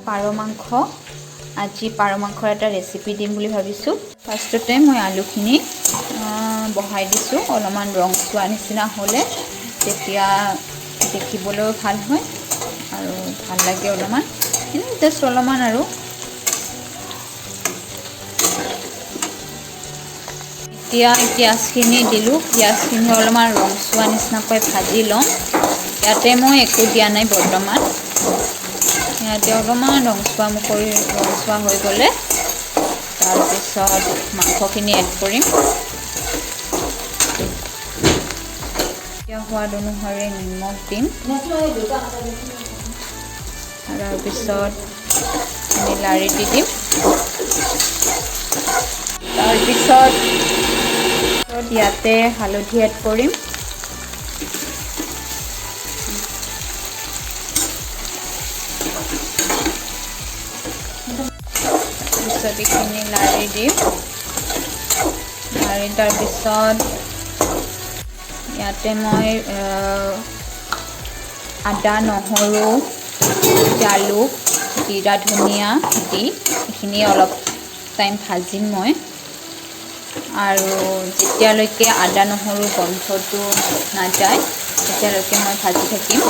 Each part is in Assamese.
পাৰ মাংস আজি পাৰ মাংসৰ এটা ৰেচিপি দিম বুলি ভাবিছোঁ। ফাৰ্ষ্টতে মই আলুখিনি বহাই দিছোঁ। অলপমান ৰংচোৱা নিচিনা হ'লে তেতিয়া দেখিবলৈও ভাল হয় আৰু ভাল লাগে অলপমান, জাষ্ট অলপমান আৰু। এতিয়া পিঁয়াজখিনি দিলোঁ। পিঁয়াজখিনি অলপমান ৰংচোৱা নিচিনাকৈ ভাজি ল'ম। ইয়াতে মই একো দিয়া নাই বৰ্তমান। ইয়াতে অলপমান ৰংচোৱা হৈ গ'লে তাৰপিছত মাংসখিনি এড কৰিম। এতিয়া সোৱাদ অনুসাৰে নিমখ দিম। তাৰপিছত লাৰি দি দিম। তাৰপিছত ইয়াতে হালধি এড কৰিম। তাৰপিছত এইখিনি লাৰি দিম। তাৰপিছত ইয়াতে মই আদা, নহৰু, জালুক, জিৰা, ধনিয়া দি এইখিনি অলপ টাইম ভাজিম মই। আৰু যেতিয়ালৈকে আদা নহৰু গোন্ধটো নাযায় তেতিয়ালৈকে মই ভাজি থাকিম।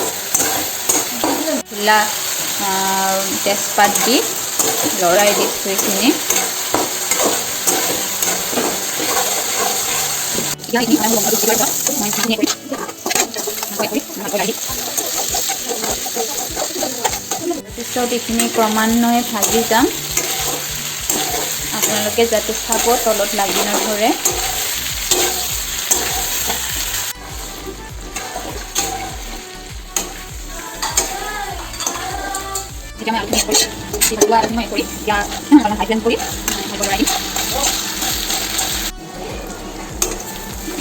তেজপাত দি লৰাই দিছোঁ এইখিনি। তাৰপিছত এইখিনি ক্ৰমান্বয়ে ভাজি যাম। আপোনালোকে যাতে চাব তলত লাগি নধৰে।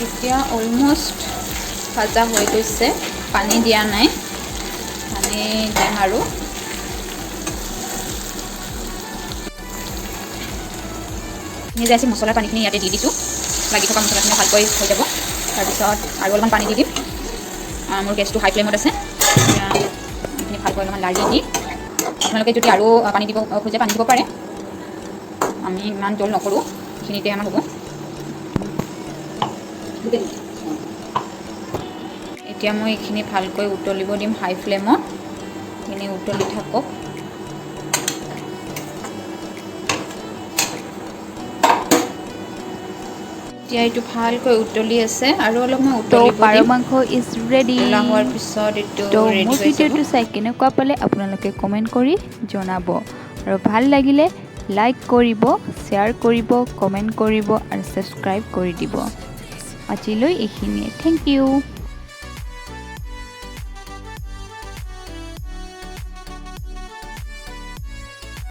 এতিয়া অলমষ্ট ভাজা হৈ গৈছে। পানী দিয়া নাই, পানী দিম আৰু। নিজে আছে মছলাৰ পানীখিনি ইয়াতে দি দিছোঁ। লাগি থকা মছলাখিনি ভালকৈ হৈ যাব। তাৰপিছত আৰু অলপমান পানী দি দিম। মোৰ গেছটো হাই ফ্লেমত আছে। এইখিনি ভালকৈ অলপমান লাৰি দি আপোনালোকে যদি আৰু পানী দিব খোজে পানী দিব পাৰে। আমি ইমান জোল নকৰোঁ, এইখিনিতে আমাৰ হ'ব। এতিয়া মই এইখিনি ভালকৈ উতলিব দিম হাই ফ্লেমত। এইখিনি উতলি থাকক। এতিয়া এইটো ভালকৈ উতলি আছে আৰু অলপমান উতলিব দিম। পাৰ মাংস ইজ ৰেডি। উতলা হোৱাৰ পিছত এইটো ৰেডি মোৰ হৈ যাব। ভিডিঅ'টো চাই কেনেকুৱা পালে আপোনালোকে কমেণ্ট কৰি জনাব। আৰু ভাল লাগিলে লাইক কৰিব, শ্বেয়াৰ কৰিব, কমেণ্ট কৰিব আৰু ছাবস্ক্ৰাইব কৰি দিব। আজিলৈ এইখিনিয়ে। Thank U.